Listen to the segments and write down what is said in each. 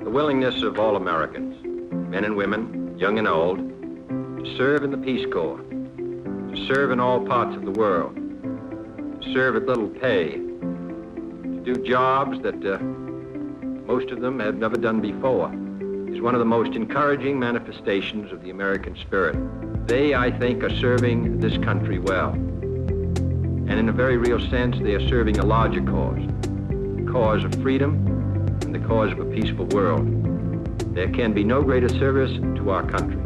The willingness of all Americans, men and women, young and old, to serve in the Peace Corps, to serve in all parts of the world, to serve at little pay, to do jobs that most of them have never done before, is one of the most encouraging manifestations of the American spirit. They, I think, are serving this country well. And in a very real sense, they are serving a larger cause, the cause of freedom and the cause of a peaceful world. There can be no greater service to our country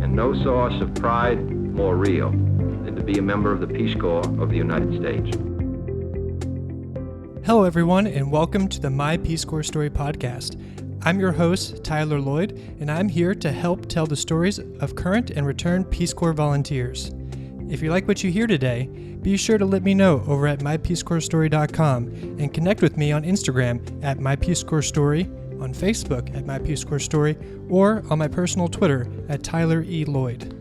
and no source of pride more real than to be a member of the Peace Corps of the United States. Hello, everyone, and welcome to the My Peace Corps Story podcast. I'm your host, Tyler Lloyd, and I'm here to help tell the stories of current and returned Peace Corps volunteers. If you like what you hear today, be sure to let me know over at mypeacecorpsstory.com and connect with me on Instagram at mypeacecorpsstory, on Facebook at mypeacecorpsstory, or on my personal Twitter at Tyler E. Lloyd.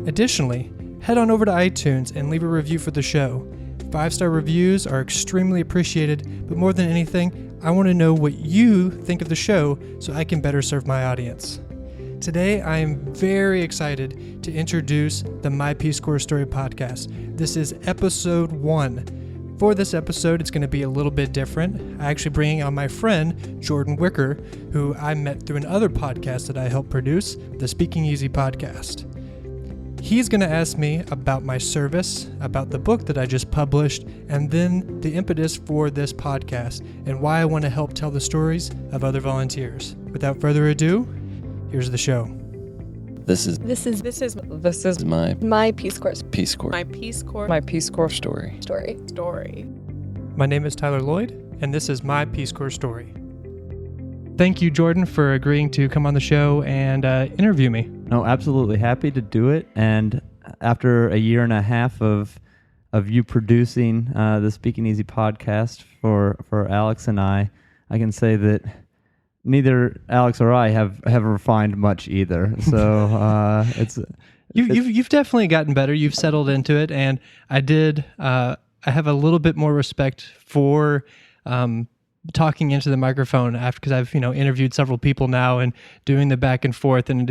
Additionally, head on over to iTunes and leave a review for the show. 5-star reviews are extremely appreciated, but more than anything, I want to know what you think of the show so I can better serve my audience. Today, I am very excited to introduce the My Peace Corps Story podcast. This is episode 1. For this episode, it's going to be a little bit different. I'm actually bringing on my friend, Jordan Wicker, who I met through another podcast that I helped produce, the Speaking Easy podcast. He's going to ask me about my service, about the book that I just published, and then the impetus for this podcast and why I want to help tell the stories of other volunteers. Without further ado, here's the show. This is my Peace Corps. Peace Corps. My Peace Corps. My Peace Corps story. Story. My name is Tyler Lloyd, and this is My Peace Corps Story. Thank you, Jordan, for agreeing to come on the show and interview me. No, absolutely happy to do it. And after a year and a half of you producing the Speaking Easy podcast for Alex and I can say that neither Alex or I have refined much either. So You've definitely gotten better. You've settled into it, and I have a little bit more respect for talking into the microphone because I've interviewed several people now and doing the back and forth, and it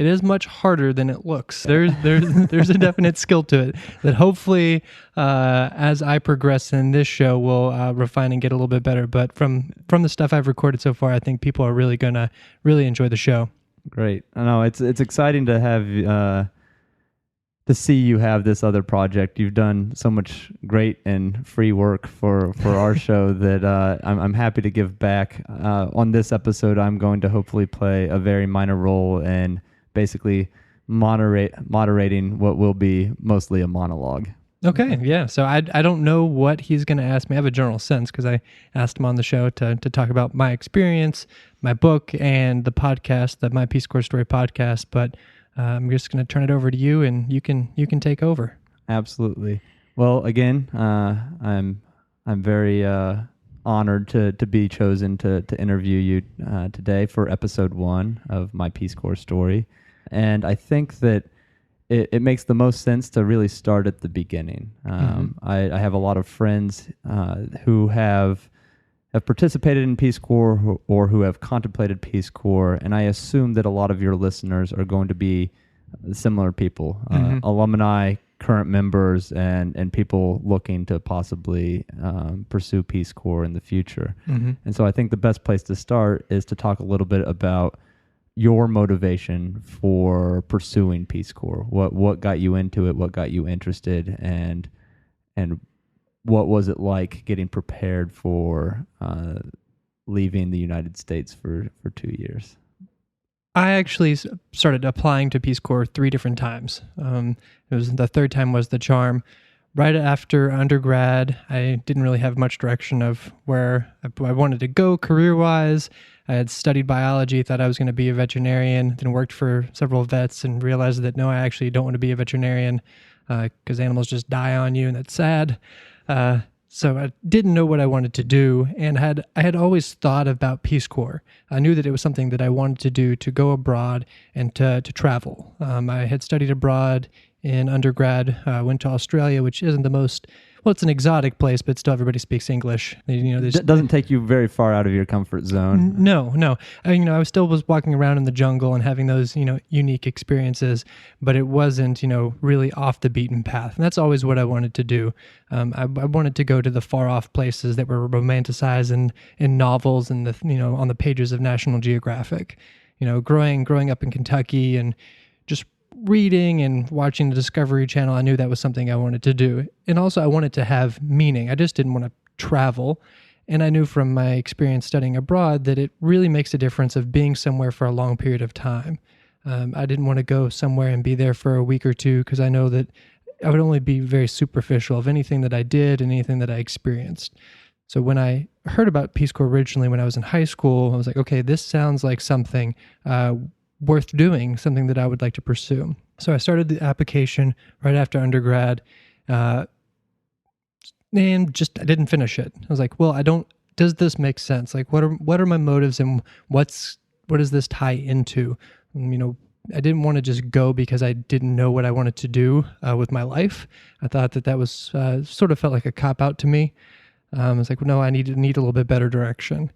is much harder than it looks. There's a definite skill to it that hopefully as I progress in this show will refine and get a little bit better. But from the stuff I've recorded so far, I think people are really gonna enjoy the show. Great. I know it's exciting to have to see you have this other project. You've done so much great and free work for our show that I'm happy to give back. On this episode, I'm going to hopefully play a very minor role in basically moderating what will be mostly a monologue. Okay, yeah. So I don't know what he's going to ask me. I have a general sense because I asked him on the show to talk about my experience, my book, and the podcast, the My Peace Corps Story podcast. But I'm just going to turn it over to you, and you can take over. Absolutely. Well, again, I'm very honored to be chosen to interview you today for episode 1 of My Peace Corps Story. And I think that it makes the most sense to really start at the beginning. I have a lot of friends who have participated in Peace Corps or who have contemplated Peace Corps, and I assume that a lot of your listeners are going to be similar people, alumni, current members, and people looking to possibly pursue Peace Corps in the future. And so I think the best place to start is to talk a little bit about your motivation for pursuing Peace Corps. What got you into it? What got you interested? And what was it like getting prepared for leaving the United States for 2 years? I actually started applying to Peace Corps 3 different times. The third time was the charm. Right after undergrad, I didn't really have much direction of where I wanted to go career-wise. I had studied biology, thought I was going to be a veterinarian, then worked for several vets and realized that no, I actually don't want to be a veterinarian because animals just die on you, and that's sad. So I didn't know what I wanted to do, and I had always thought about Peace Corps. I knew that it was something that I wanted to do, to go abroad and to travel. I had studied abroad in undergrad, went to Australia, which isn't the most well, it's an exotic place, but still everybody speaks English. It doesn't take you very far out of your comfort zone. No. I still was walking around in the jungle and having those, unique experiences, but it wasn't, really off the beaten path. And that's always what I wanted to do. I wanted to go to the far off places that were romanticized in novels and on the pages of National Geographic. Growing up in Kentucky and just reading and watching the Discovery Channel, I knew that was something I wanted to do. And also I wanted to have meaning. I just didn't want to travel. And I knew from my experience studying abroad that it really makes a difference of being somewhere for a long period of time. I didn't want to go somewhere and be there for a week or two because I know that I would only be very superficial of anything that I did and anything that I experienced. So when I heard about Peace Corps originally when I was in high school, I was like, okay, this sounds like something worth doing, something that I would like to pursue. So I started the application right after undergrad, and I didn't finish it. I was like, well, does this make sense? Like, what are my motives and what does this tie into? I didn't want to just go because I didn't know what I wanted to do with my life. I thought that was sort of felt like a cop-out to me. I was like, well, no, I need a little bit better direction.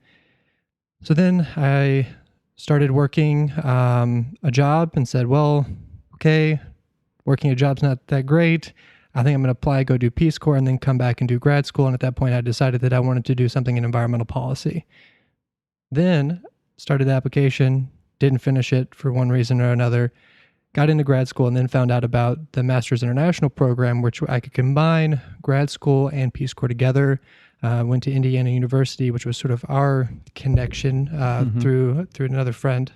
So then I started working a job and said, well, okay, working a job's not that great. I think I'm going to apply, go do Peace Corps, and then come back and do grad school. And at that point, I decided that I wanted to do something in environmental policy. Then started the application, didn't finish it for one reason or another, got into grad school, and then found out about the Master's International program, which I could combine grad school and Peace Corps together. Went to Indiana University, which was sort of our connection through another friend.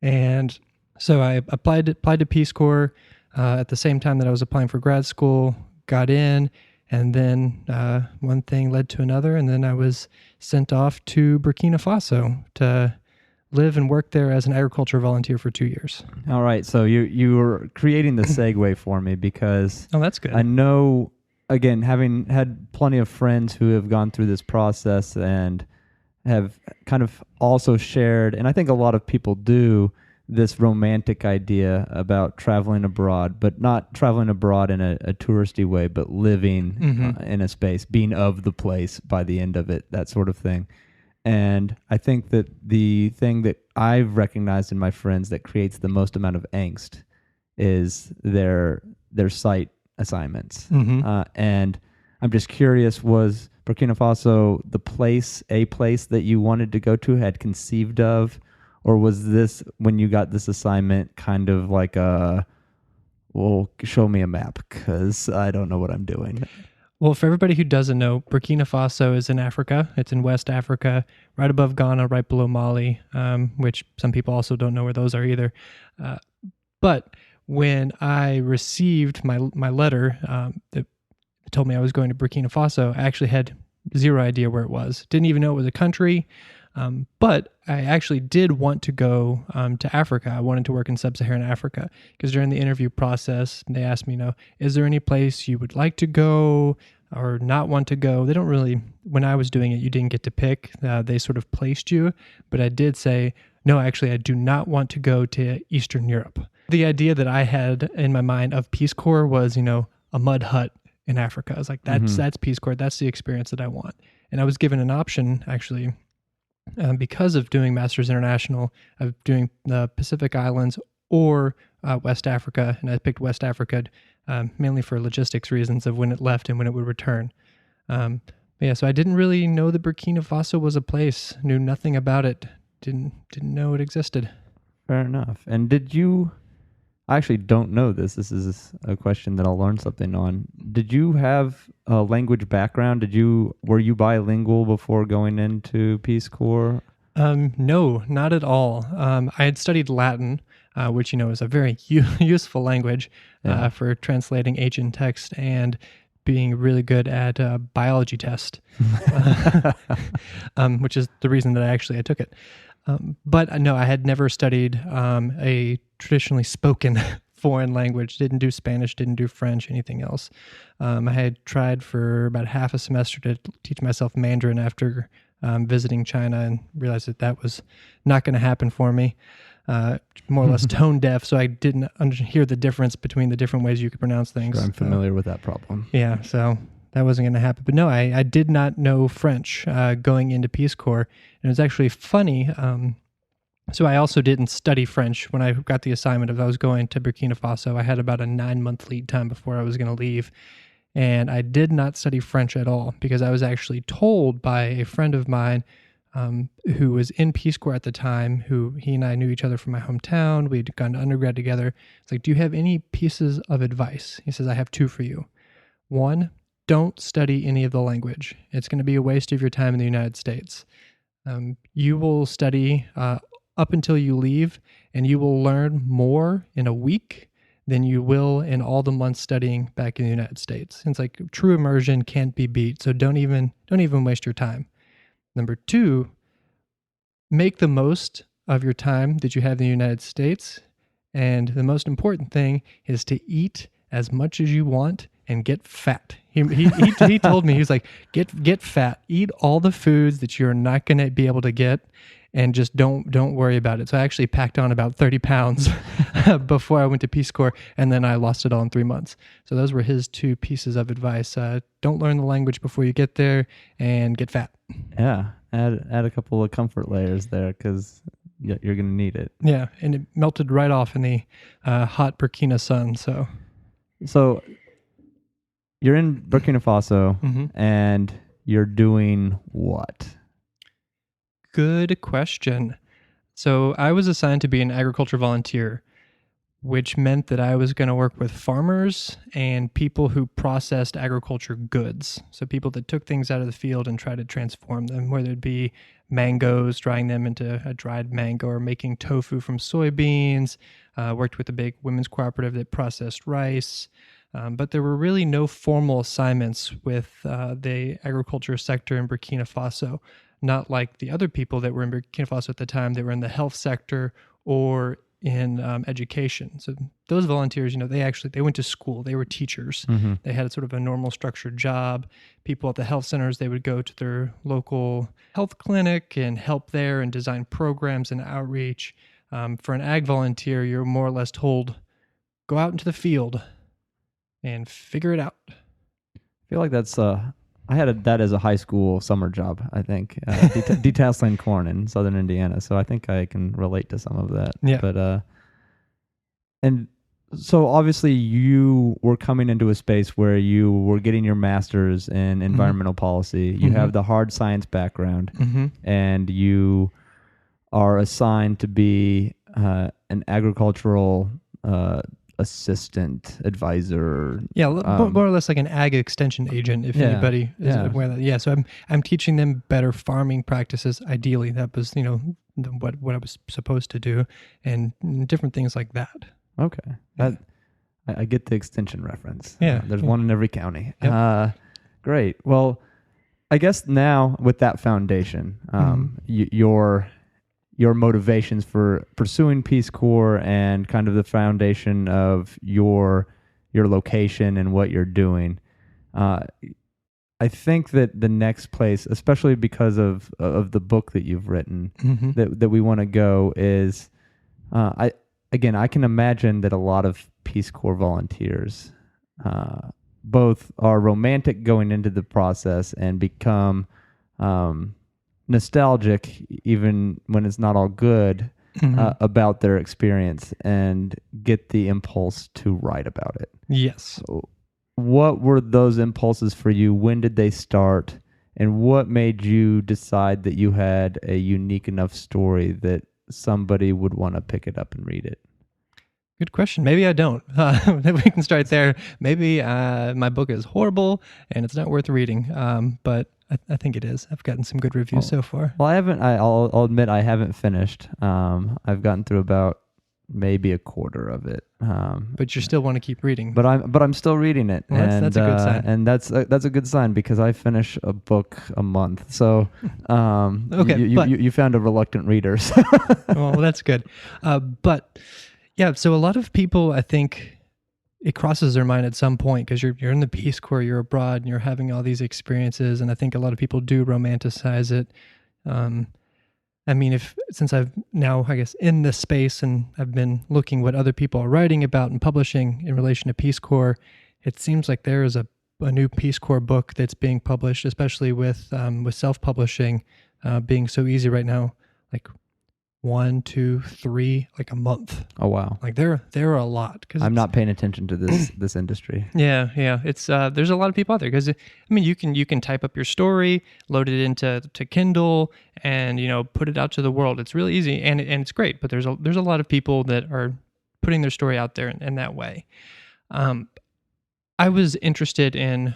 And so I applied to Peace Corps at the same time that I was applying for grad school, got in, and then one thing led to another, and then I was sent off to Burkina Faso to live and work there as an agriculture volunteer for 2 years. All right, so you were creating the segue for me because that's good. I know, again, having had plenty of friends who have gone through this process and have kind of also shared, and I think a lot of people do, this romantic idea about traveling abroad, but not traveling abroad in a touristy way, but living in a space, being of the place by the end of it, that sort of thing. And I think that the thing that I've recognized in my friends that creates the most amount of angst is their site assignments. And I'm just curious, was Burkina Faso a place that you wanted to go to, had conceived of, or was this, when you got this assignment, kind of like well, show me a map because I don't know what I'm doing? Well, for everybody who doesn't know, Burkina Faso is in Africa. It's in West Africa, right above Ghana, right below Mali, which some people also don't know where those are either. But when I received my letter that told me I was going to Burkina Faso, I actually had zero idea where it was. Didn't even know it was a country. But I actually did want to go to Africa. I wanted to work in sub-Saharan Africa because during the interview process, they asked me, is there any place you would like to go or not want to go? They don't really, when I was doing it, you didn't get to pick. They sort of placed you. But I did say, no, actually, I do not want to go to Eastern Europe. The idea that I had in my mind of Peace Corps was, a mud hut in Africa. I was like, that's Peace Corps. That's the experience that I want. And I was given an option, actually, because of doing Masters International, of doing the Pacific Islands or West Africa. And I picked West Africa mainly for logistics reasons of when it left and when it would return. So I didn't really know that Burkina Faso was a place, knew nothing about it, didn't know it existed. Fair enough. And I actually don't know this. This is a question that I'll learn something on. Did you have a language background? Were you bilingual before going into Peace Corps? No, not at all. I had studied Latin, which, is a very useful language for translating ancient text and being really good at biology test, which is the reason that I took it. But no, I had never studied a traditionally spoken foreign language, didn't do Spanish, didn't do French, anything else. I had tried for about half a semester to teach myself Mandarin after visiting China and realized that was not going to happen for me. more or less tone deaf, so I didn't hear the difference between the different ways you could pronounce things. Sure, I'm familiar with that problem. Yeah, so that wasn't going to happen. But no, I did not know French going into Peace Corps. And it was actually funny. So I also didn't study French when I got the assignment of I was going to Burkina Faso. I had about a 9-month lead time before I was going to leave. And I did not study French at all because I was actually told by a friend of mine who was in Peace Corps at the time, who he and I knew each other from my hometown. We'd gone to undergrad together. It's like, do you have any pieces of advice? He says, I have 2 for you. 1, don't study any of the language. It's going to be a waste of your time in the United States. You will study up until you leave, and you will learn more in a week than you will in all the months studying back in the United States. It's like true immersion can't be beat, so don't even waste your time. Number 2, make the most of your time that you have in the United States, and the most important thing is to eat as much as you want and get fat. He told me, he was like, get fat, eat all the foods that you're not going to be able to get, and just don't worry about it. So I actually packed on about 30 pounds before I went to Peace Corps, and then I lost it all in 3 months. So those were his 2 pieces of advice. Don't learn the language before you get there, and get fat. Yeah, add a couple of comfort layers there because you're going to need it. Yeah, and it melted right off in the hot Burkina sun. So you're in Burkina Faso, Mm-hmm. and you're doing what? Good question. So I was assigned to be an agriculture volunteer, which meant that I was going to work with farmers and people who processed agriculture goods. So people that took things out of the field and tried to transform them, whether it be mangoes, drying them into a dried mango, or making tofu from soybeans. Worked with a big women's cooperative that processed rice. But there were really no formal assignments with the agriculture sector in Burkina Faso, not like the other people that were in Burkina Faso at the time. They were in the health sector or in education. So those volunteers, they went to school. They were teachers. Mm-hmm. They had a sort of a normal structured job. People at the health centers, they would go to their local health clinic and help there and design programs and outreach. For an ag volunteer, you're more or less told, go out into the field and figure it out. I feel like that's I had that as a high school summer job, I think, detasseling corn in southern Indiana. So I think I can relate to some of that. Yeah. But and so obviously you were coming into a space where you were getting your master's in environmental policy. You have the hard science background, and you are assigned to be an agricultural assistant advisor. Yeah, more or less like an ag extension agent, if anybody is aware of that. Yeah, so I'm teaching them better farming practices. Ideally, that was what I was supposed to do, and different things like that. Okay, that I get the extension reference. Yeah, there's one in every county. Yep. Great. Well, I guess now with that foundation, your motivations for pursuing Peace Corps and kind of the foundation of your location and what you're doing. I think that the next place, especially because of the book that you've written, that we want to go is, I can imagine that a lot of Peace Corps volunteers both are romantic going into the process and become nostalgic, even when it's not all good, about their experience and get the impulse to write about it. Yes. So what were those impulses for you? When did they start? And what made you decide that you had a unique enough story that somebody would want to pick it up and read it? Good question. Maybe I don't. We can start there. Maybe my book is horrible and it's not worth reading. But I think it is. I've gotten some good reviews so far. Well, I'll admit I haven't finished. I've gotten through about maybe a quarter of it. But you still want to keep reading. But I'm still reading it. Well, that's a good sign. And that's a good sign because I finish a book a month. So okay, you found a reluctant reader. Well, that's good. But yeah, so a lot of people, I think, it crosses their mind at some point because you're in the Peace Corps, you're abroad, and you're having all these experiences, and I think a lot of people do romanticize it. I mean, since I've now, I guess, in this space and I've been looking what other people are writing about and publishing in relation to Peace Corps, it seems like there is a new Peace Corps book that's being published, especially with self-publishing being so easy right now, like 1, 2, 3, like a month. Oh wow! Like there are a lot. I'm not paying attention to this industry. Yeah. It's there's a lot of people out there because I mean you can type up your story, load it into Kindle, and put it out to the world. It's really easy and it's great. But there's a lot of people that are putting their story out there in that way. I was interested in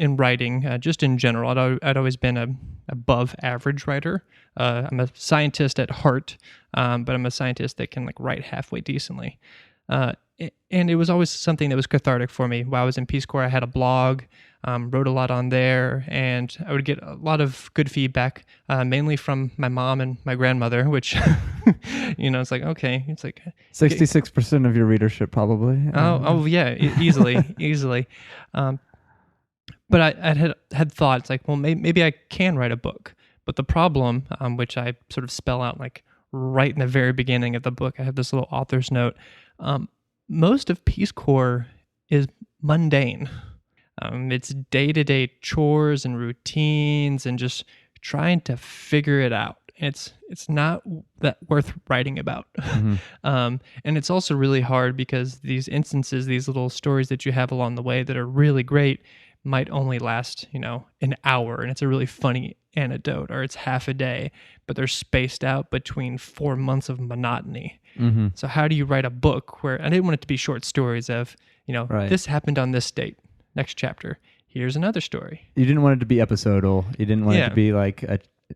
writing, just in general. I'd always been a above average writer. I'm a scientist at heart, but I'm a scientist that can write halfway decently. And it was always something that was cathartic for me. While I was in Peace Corps, I had a blog, wrote a lot on there, and I would get a lot of good feedback, mainly from my mom and my grandmother, which, it's like, okay, it's like 66% of your readership probably. Oh yeah, easily. But I had thoughts like, well, maybe I can write a book. But the problem, which I sort of spell out right in the very beginning of the book, I have this little author's note. Most of Peace Corps is mundane. It's day-to-day chores and routines and just trying to figure it out. It's not that worth writing about. Mm-hmm. And it's also really hard because these instances, these little stories that you have along the way that are really great might only last, an hour, and it's a really funny anecdote, or it's half a day, but they're spaced out between 4 months of monotony. Mm-hmm. So how do you write a book where, I didn't want it to be short stories of, right, this happened on this date, next chapter, here's another story. You didn't want it to be episodal. You didn't want it to be like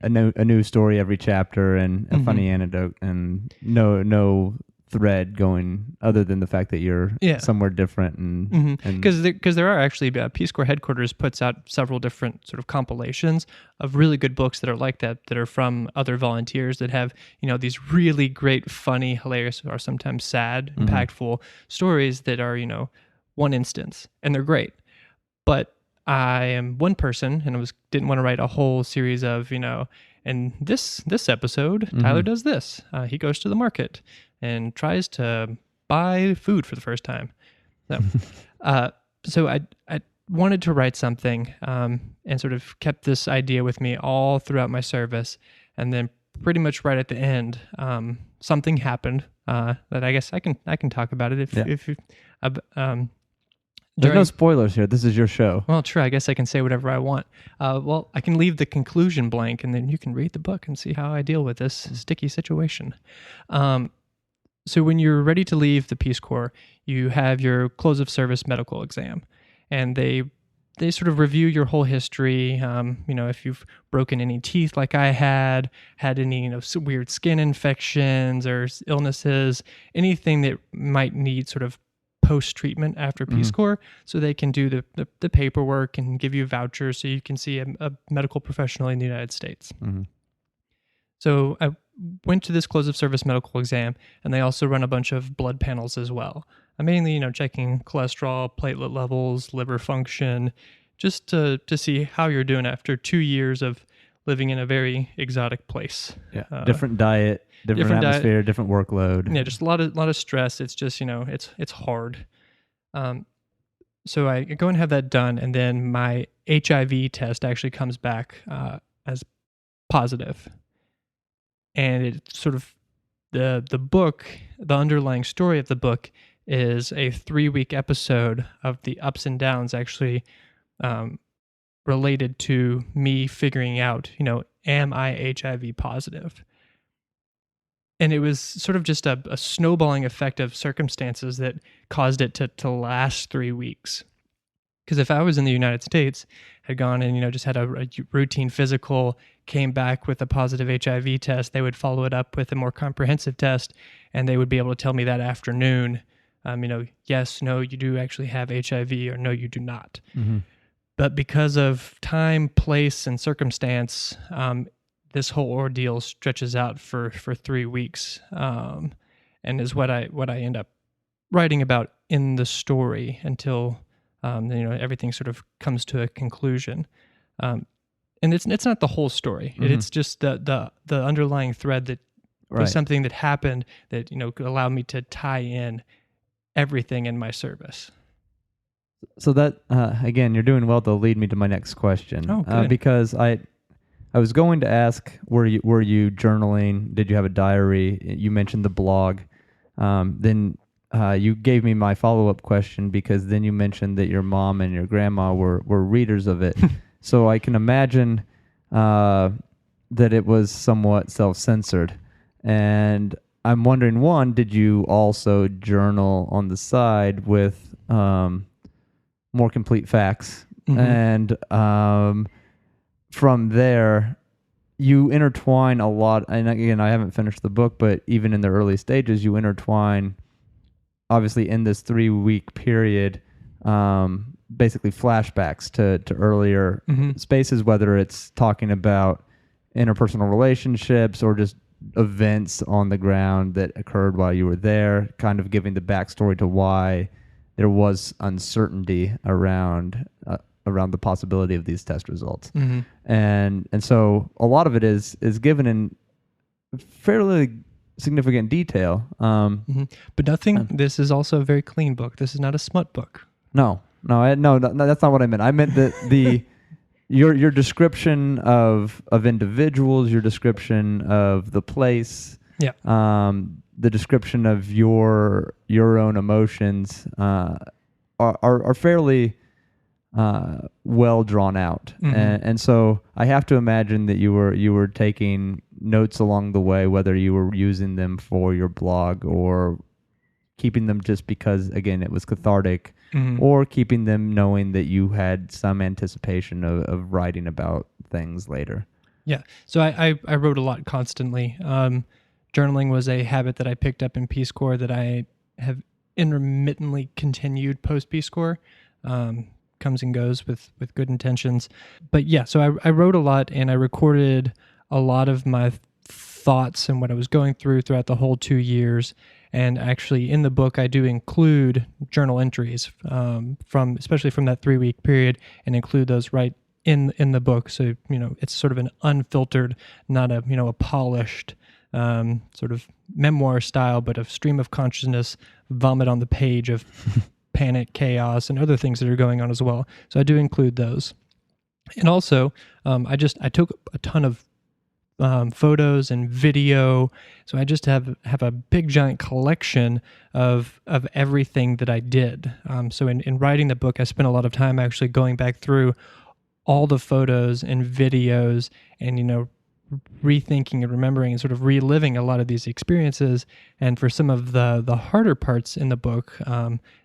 a new story every chapter and a funny anecdote and no thread going other than the fact that you're somewhere different and because there are actually Peace Corps headquarters puts out several different sort of compilations of really good books that are like that are from other volunteers that have these really great, funny, hilarious, or sometimes sad, impactful stories that are one instance, and they're great. But I am one person, and didn't want to write a whole series of and this episode Tyler does this. He goes to the market and tries to buy food for the first time. So I wanted to write something and sort of kept this idea with me all throughout my service. And then pretty much right at the end, something happened that I guess I can talk about it if there's no spoilers here. This is your show. Well, true. I guess I can say whatever I want. Well, I can leave the conclusion blank, and then you can read the book and see how I deal with this sticky situation. So when you're ready to leave the Peace Corps, you have your close of service medical exam, and they sort of review your whole history. If you've broken any teeth like I had any weird skin infections or illnesses, anything that might need sort of post-treatment after Peace Corps, so they can do the paperwork and give you vouchers so you can see a medical professional in the United States. Mm-hmm. So I went to this close of service medical exam, and they also run a bunch of blood panels as well. I'm mainly, checking cholesterol, platelet levels, liver function, just to see how you're doing after 2 years of living in a very exotic place. Yeah, different diet, different atmosphere, different workload. Yeah, just a lot of stress. It's just it's hard. So I go and have that done, and then my HIV test actually comes back as positive. And it's sort of the book, the underlying story of the book is a 3-week episode of the ups and downs actually related to me figuring out, am I HIV positive? And it was sort of just a snowballing effect of circumstances that caused it to last 3 weeks. Because if I was in the United States, had gone and, just had a routine physical, came back with a positive HIV test, they would follow it up with a more comprehensive test, and they would be able to tell me that afternoon, yes, no, you do actually have HIV, or no, you do not. Mm-hmm. But because of time, place, and circumstance, this whole ordeal stretches out for 3 weeks, and is what I end up writing about in the story until everything sort of comes to a conclusion. and it's not the whole story. It's just the underlying thread that was something that happened that could allow me to tie in everything in my service. So that again, you're doing well to lead me to my next question. Oh, good. Because I was going to ask, were you journaling? Did you have a diary? You mentioned the blog. Then you gave me my follow-up question because then you mentioned that your mom and your grandma were readers of it. So I can imagine that it was somewhat self-censored. And I'm wondering, one, did you also journal on the side with more complete facts? And from there, you intertwine a lot. And again, I haven't finished the book, but even in the early stages, you intertwine, obviously in this 3-week period, basically flashbacks to earlier spaces, whether it's talking about interpersonal relationships or just events on the ground that occurred while you were there, kind of giving the backstory to why there was uncertainty around the possibility of these test results. And so a lot of it is given in fairly significant detail. But nothing. This is also a very clean book. This is not a smut book. No, that's not what I meant. I meant that your description of individuals, your description of the place, the description of your own emotions are fairly well drawn out, and so I have to imagine that you were taking notes along the way, whether you were using them for your blog or keeping them just because, again, it was cathartic, or keeping them knowing that you had some anticipation of writing about things later. Yeah. So I wrote a lot constantly. Journaling was a habit that I picked up in Peace Corps that I have intermittently continued post Peace Corps. Comes and goes with good intentions. But yeah, so I wrote a lot and I recorded a lot of my thoughts and what I was going throughout the whole 2 years. And actually in the book, I do include journal entries especially from that 3-week period, and include those right in the book. So, it's sort of an unfiltered, not a polished sort of memoir style, but a stream of consciousness vomit on the page of panic, chaos, and other things that are going on as well. So I do include those. And also, I took a ton of photos and video. So I just have a big giant collection of everything that I did. So in writing the book, I spent a lot of time actually going back through all the photos and videos and, rethinking and remembering and sort of reliving a lot of these experiences. And for some of the harder parts in the book,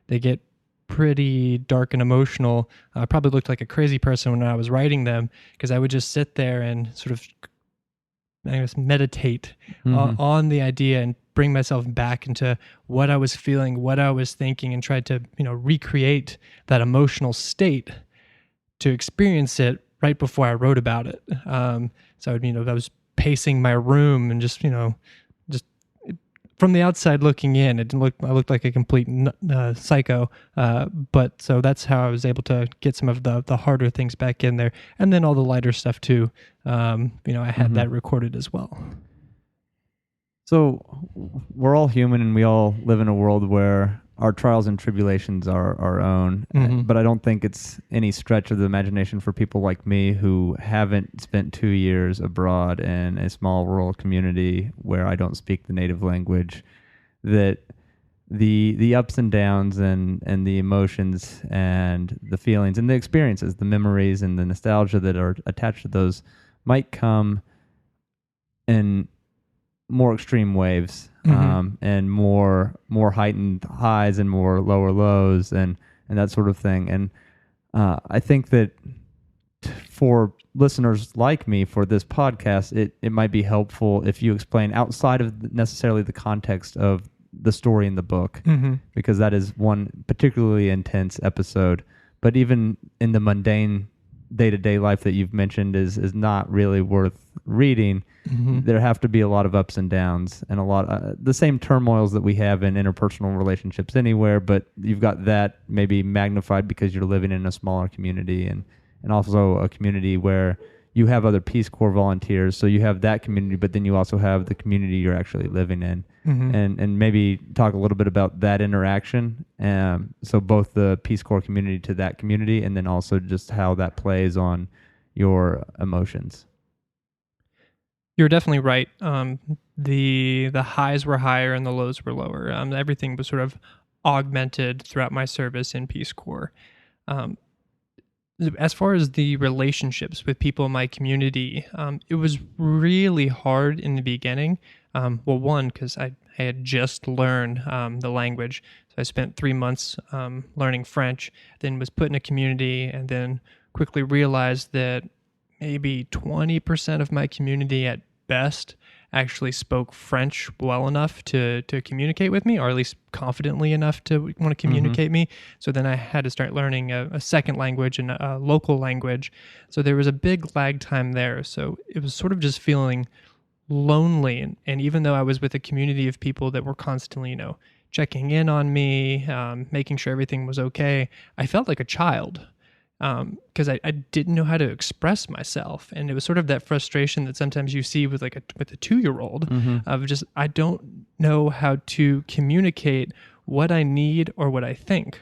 they get pretty dark and emotional. I probably looked like a crazy person when I was writing them, because I would just sit there and sort of, meditate on the idea and bring myself back into what I was feeling, what I was thinking, and try to, recreate that emotional state to experience it right before I wrote about it. So I was pacing my room and just from the outside looking in, I looked like a complete psycho. But so that's how I was able to get some of the harder things back in there, and then all the lighter stuff too. I had that recorded as well. So we're all human, and we all live in a world where our trials and tribulations are our own. But I don't think it's any stretch of the imagination for people like me who haven't spent 2 years abroad in a small rural community where I don't speak the native language, that the ups and downs and the emotions and the feelings and the experiences, the memories and the nostalgia that are attached to those might come in more extreme waves, and more heightened highs and more lower lows and that sort of thing. And I think that for listeners like me for this podcast, it might be helpful if you explain outside of necessarily the context of the story in the book, because that is one particularly intense episode. But even in the mundane day-to-day life that you've mentioned is not really worth reading. There have to be a lot of ups and downs and a lot the same turmoils that we have in interpersonal relationships anywhere, but you've got that maybe magnified because you're living in a smaller community and also a community where you have other Peace Corps volunteers, so you have that community, but then you also have the community you're actually living in. And maybe talk a little bit about that interaction. So both the Peace Corps community to that community, and then also just how that plays on your emotions. You're definitely right. The highs were higher and the lows were lower. Everything was sort of augmented throughout my service in Peace Corps. As far as the relationships with people in my community, it was really hard in the beginning. Well, one, because I had just learned the language. So I spent 3 months learning French, then was put in a community, and then quickly realized that maybe 20% of my community at best actually spoke French well enough to communicate with me, or at least confidently enough to want to communicate me. So then I had to start learning a second language and a local language. So there was a big lag time there. So it was sort of just feeling lonely. And even though I was with a community of people that were constantly, checking in on me, making sure everything was okay, I felt like a child. Because I didn't know how to express myself, and it was sort of that frustration that sometimes you see with a 2-year-old of just, I don't know how to communicate what I need or what I think.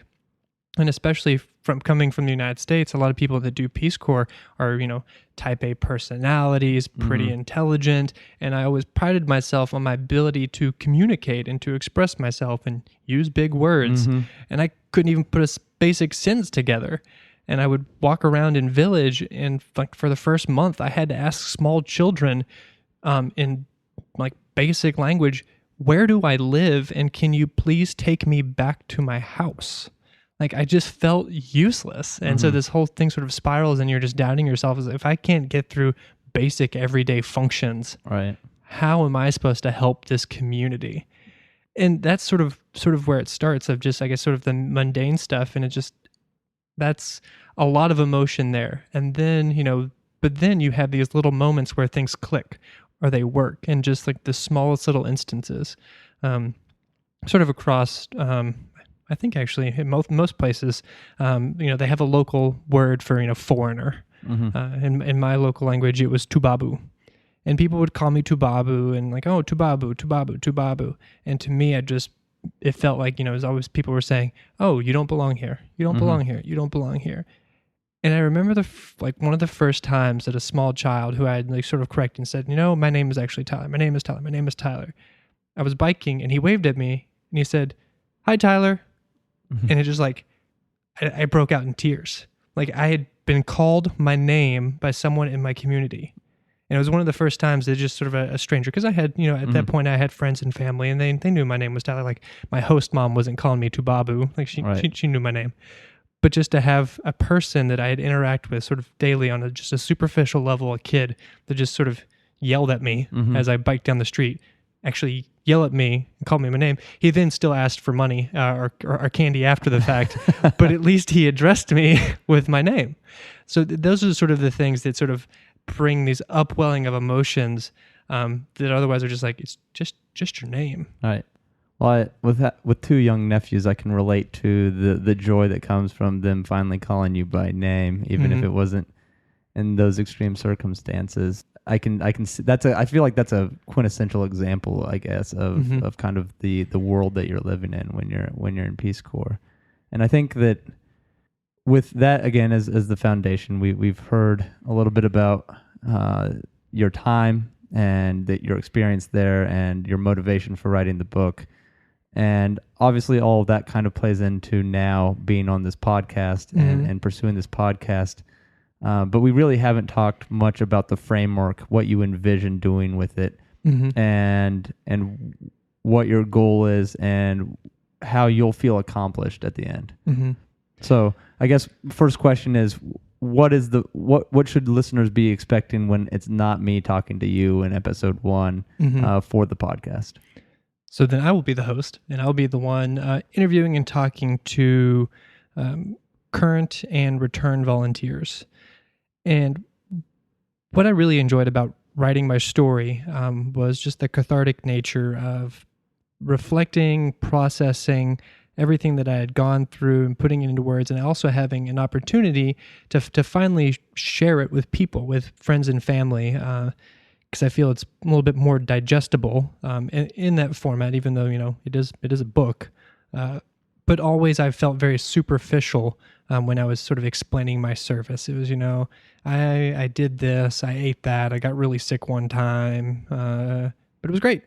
And especially from coming from the United States, a lot of people that do Peace Corps are, type A personalities, pretty intelligent, and I always prided myself on my ability to communicate and to express myself and use big words, and I couldn't even put a basic sentence together. And I would walk around in village, and for the first month, I had to ask small children in basic language, where do I live, and can you please take me back to my house? I just felt useless. And so this whole thing sort of spirals, and you're just doubting yourself as if I can't get through basic everyday functions, right? How am I supposed to help this community? And that's sort of where it starts, of just, I guess, sort of the mundane stuff, and that's a lot of emotion there. And then, but then you have these little moments where things click or they work, and just the smallest little instances, sort of across, I think actually in most places, they have a local word for, foreigner. In my local language, it was tubabu. And people would call me tubabu and oh, tubabu, tubabu, tubabu. And to me, it felt like, as always people were saying, oh, you don't belong here. You don't belong here. You don't belong here. And I remember one of the first times that a small child who I had sort of corrected and said, my name is actually Tyler. My name is Tyler. My name is Tyler. I was biking and he waved at me and he said, hi, Tyler. And it just I broke out in tears. I had been called my name by someone in my community. And it was one of the first times that just sort of a stranger, because I had, at that point I had friends and family, and they knew my name was Tyler. My host mom wasn't calling me Tubabu. She knew my name. But just to have a person that I had interacted with sort of daily on just a superficial level, a kid that just sort of yelled at me as I biked down the street, actually yell at me and call me my name. He then still asked for money or candy after the fact, but at least he addressed me with my name. So those are sort of the things that sort of bring these upwelling of emotions that otherwise are just it's just your name. All right. Well, with 2 young nephews, I can relate to the joy that comes from them finally calling you by name, even if it wasn't in those extreme circumstances. I can see I feel like that's a quintessential example, I guess, of kind of the world that you're living in when you're in Peace Corps. And I think that with that, again, as the foundation, we've heard a little bit about your time and your experience there and your motivation for writing the book. And obviously all of that kind of plays into now being on this podcast and pursuing this podcast. But we really haven't talked much about the framework, what you envision doing with it, and what your goal is and how you'll feel accomplished at the end. So I guess first question is, what should listeners be expecting when it's not me talking to you in episode 1 for the podcast? So then I will be the host, and I'll be the one interviewing and talking to current and return volunteers. And what I really enjoyed about writing my story was just the cathartic nature of reflecting, processing, everything that I had gone through and putting it into words, and also having an opportunity to finally share it with people, with friends and family, because I feel it's a little bit more digestible in that format, even though, it is a book. But always I felt very superficial when I was sort of explaining my service. It was, I did this, I ate that, I got really sick one time, but it was great.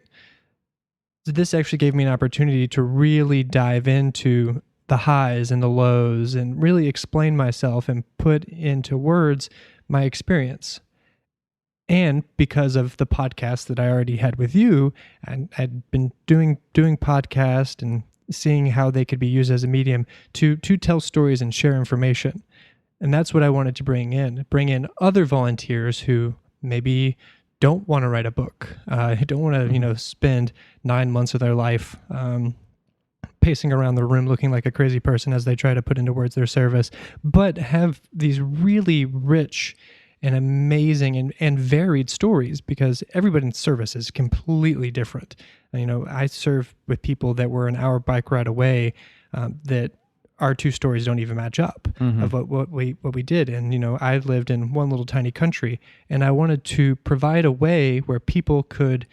So this actually gave me an opportunity to really dive into the highs and the lows and really explain myself and put into words my experience. And because of the podcast that I already had with you, and I'd been doing podcast and seeing how they could be used as a medium to tell stories and share information. And that's what I wanted to bring in other volunteers who maybe don't want to write a book, don't want to, spend 9 months of their life pacing around the room looking like a crazy person as they try to put into words their service, but have these really rich and amazing and varied stories, because everybody's service is completely different. I serve with people that were an hour bike ride away, that our two stories don't even match up of what we did. And, I lived in one little tiny country, and I wanted to provide a way where people could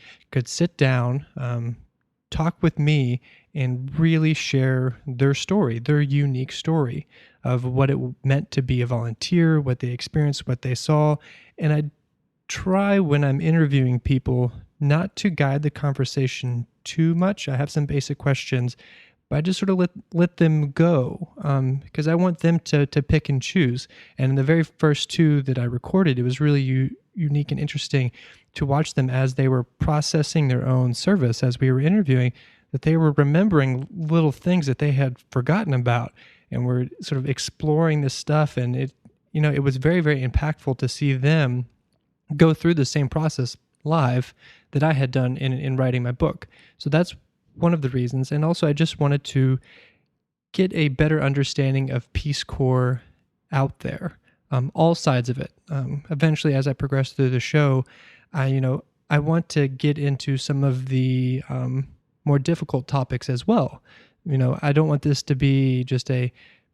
sit down, talk with me, and really share their story, their unique story of what it meant to be a volunteer, what they experienced, what they saw. And I try, when I'm interviewing people, not to guide the conversation too much. I have some basic questions, but I just sort of let them go, because I want them to pick and choose. And in the very first two that I recorded, it was really unique and interesting to watch them as they were processing their own service as we were interviewing, that they were remembering little things that they had forgotten about, and were sort of exploring this stuff. And it was very, very impactful to see them go through the same process live that I had done in writing my book. So that's one of the reasons. And also I just wanted to get a better understanding of Peace Corps out there, all sides of it. Eventually, as I progress through the show, I want to get into some of the more difficult topics as well. I don't want this to be just a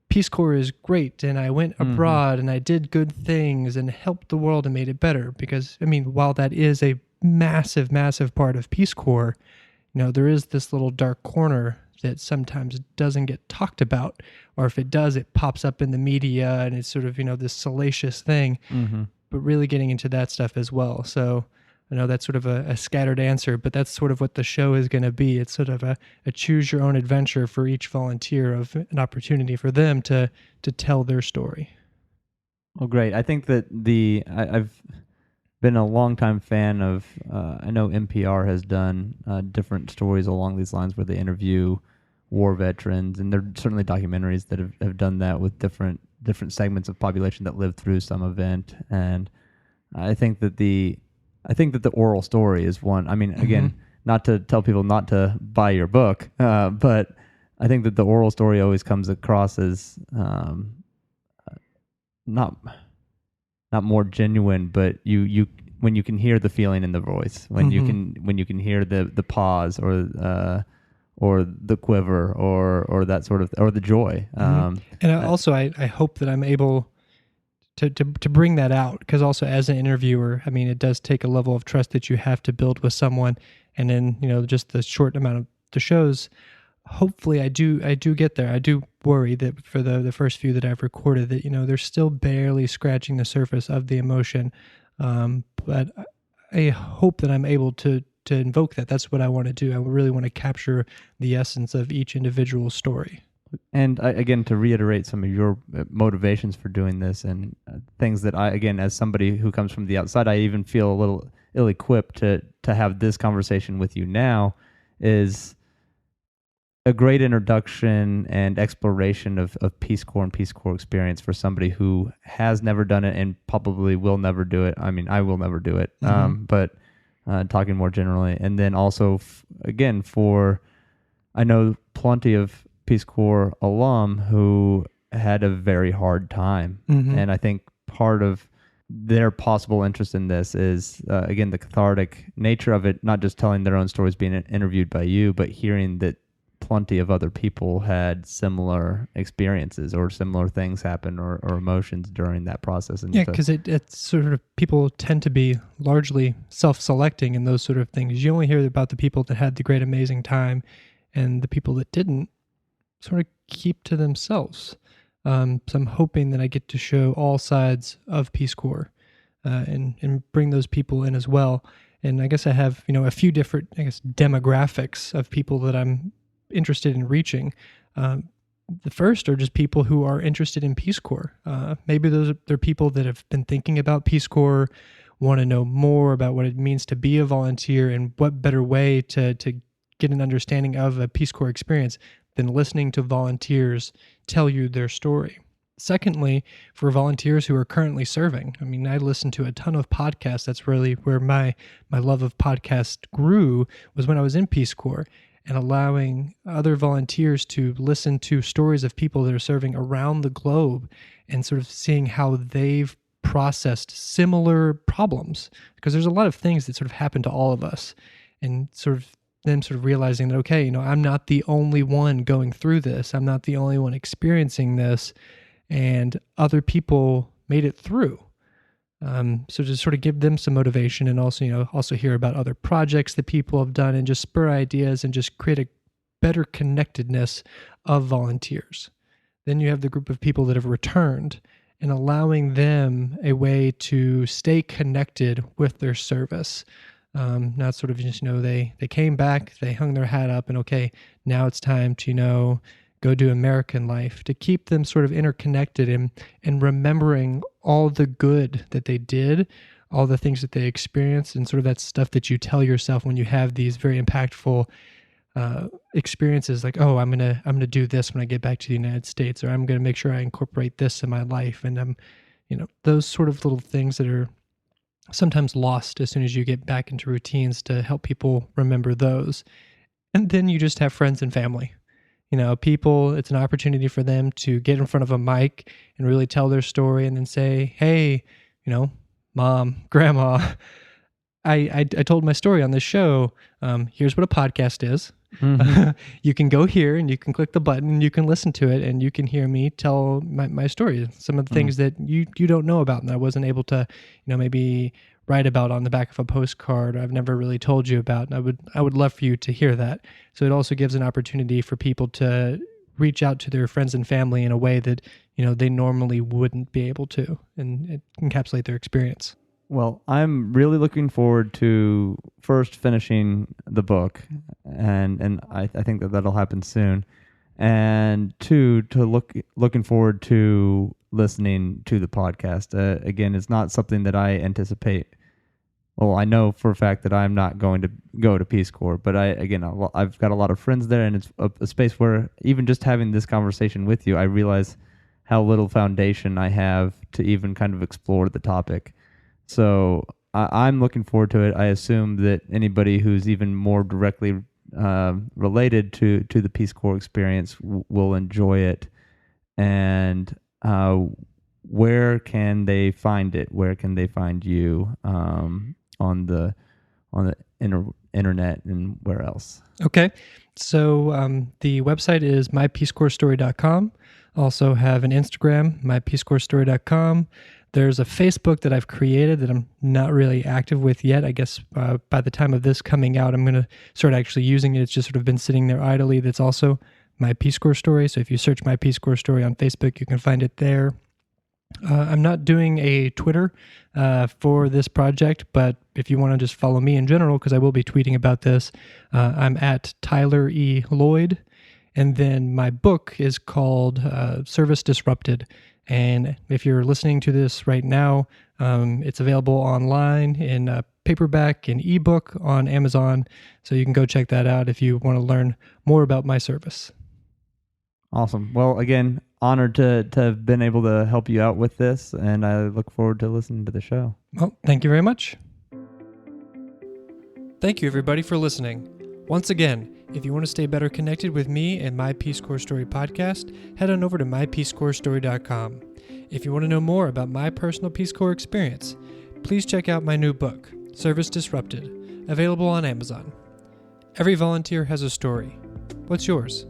Peace Corps is great, and I went abroad and I did good things and helped the world and made it better. Because, while that is a massive, massive part of Peace Corps, there is this little dark corner that sometimes doesn't get talked about, or if it does, it pops up in the media and it's sort of, this salacious thing, but really getting into that stuff as well. So I know that's sort of a scattered answer, but that's sort of what the show is going to be. It's sort of a choose your own adventure for each volunteer, of an opportunity for them to tell their story. Well, great. I think that I've been a longtime fan of, I know NPR has done different stories along these lines where they interview war veterans, and there are certainly documentaries that have done that with different segments of population that lived through some event. And I think that the oral story is one. Again, not to tell people not to buy your book, but I think that the oral story always comes across as not more genuine, but you when you can hear the feeling in the voice, when you can hear the pause or the quiver or that sort of, or the joy. I hope that I'm able to bring that out, because also as an interviewer, it does take a level of trust that you have to build with someone. And then, just the short amount of the shows, hopefully I do get there. I do worry that for the first few that I've recorded, that, they're still barely scratching the surface of the emotion. But I hope that I'm able to invoke that. That's what I want to do. I really want to capture the essence of each individual story. And again, to reiterate some of your motivations for doing this, and things that as somebody who comes from the outside, I even feel a little ill-equipped to have this conversation with you now, is a great introduction and exploration of Peace Corps and Peace Corps experience for somebody who has never done it and probably will never do it. I will never do it, but talking more generally. And then also, I know plenty of Peace Corps alum who had a very hard time. And I think part of their possible interest in this is, the cathartic nature of it, not just telling their own stories being interviewed by you, but hearing that plenty of other people had similar experiences or similar things happen or emotions during that process. And yeah, because it's sort of, people tend to be largely self-selecting in those sort of things. You only hear about the people that had the great, amazing time, and the people that didn't sort of keep to themselves. So I'm hoping that I get to show all sides of Peace Corps and bring those people in as well. And I guess I have, a few different, demographics of people that I'm interested in reaching. The first are just people who are interested in Peace Corps. Maybe they're people that have been thinking about Peace Corps, want to know more about what it means to be a volunteer, and what better way to get an understanding of a Peace Corps experience than listening to volunteers tell you their story. Secondly, for volunteers who are currently serving, I listen to a ton of podcasts. That's really where my love of podcast grew, was when I was in Peace Corps, and allowing other volunteers to listen to stories of people that are serving around the globe and sort of seeing how they've processed similar problems. Because there's a lot of things that sort of happen to all of us, and sort of them sort of realizing that, okay, I'm not the only one going through this. I'm not the only one experiencing this. And other people made it through. So to sort of give them some motivation, and also hear about other projects that people have done, and just spur ideas and just create a better connectedness of volunteers. Then you have the group of people that have returned, and allowing them a way to stay connected with their service. Not sort of just, they came back, they hung their hat up, and okay, now it's time to, go do American life, to keep them sort of interconnected and remembering all the good that they did, all the things that they experienced, and sort of that stuff that you tell yourself when you have these very impactful experiences, like, oh, I'm gonna do this when I get back to the United States, or I'm gonna make sure I incorporate this in my life, and those sort of little things that are sometimes lost as soon as you get back into routines, to help people remember those. And then you just have friends and family. People, it's an opportunity for them to get in front of a mic and really tell their story, and then say, hey, Mom, Grandma, I told my story on this show. Here's what a podcast is. Mm-hmm. You can go here and you can click the button and you can listen to it, and you can hear me tell my story, some of the things that you don't know about and I wasn't able to, maybe write about on the back of a postcard, I've never really told you about. And I would love for you to hear that. So it also gives an opportunity for people to reach out to their friends and family in a way that, they normally wouldn't be able to, and it encapsulate their experience. Well, I'm really looking forward to first finishing the book, and I think that'll happen soon. And two, looking forward to listening to the podcast. Again, it's not something that I anticipate. Well, I know for a fact that I'm not going to go to Peace Corps, but I've got a lot of friends there, and it's a space where even just having this conversation with you, I realize how little foundation I have to even kind of explore the topic. So I'm looking forward to it. I assume that anybody who's even more directly related to the Peace Corps experience will enjoy it. And where can they find it? Where can they find you on the internet, and where else? Okay, so the website is mypeacecorpsstory.com. Also have an Instagram, mypeacecorpsstory.com. There's a Facebook that I've created that I'm not really active with yet. I guess by the time of this coming out, I'm going to start actually using it. It's just sort of been sitting there idly. That's also My Peace Corps Story. So if you search My Peace Corps Story on Facebook, you can find it there. I'm not doing a Twitter for this project, but if you want to just follow me in general, because I will be tweeting about this, I'm at Tyler E. Lloyd. And then my book is called Service Disrupted. And if you're listening to this right now, it's available online in paperback and ebook on Amazon. So you can go check that out if you want to learn more about my service. Awesome. Well, again, honored to have been able to help you out with this, and I look forward to listening to the show. Well, thank you very much. Thank you, everybody, for listening. Once again, if you want to stay better connected with me and My Peace Corps Story podcast, head on over to mypeacecorpsstory.com. If you want to know more about my personal Peace Corps experience, please check out my new book, Service Disrupted, available on Amazon. Every volunteer has a story. What's yours?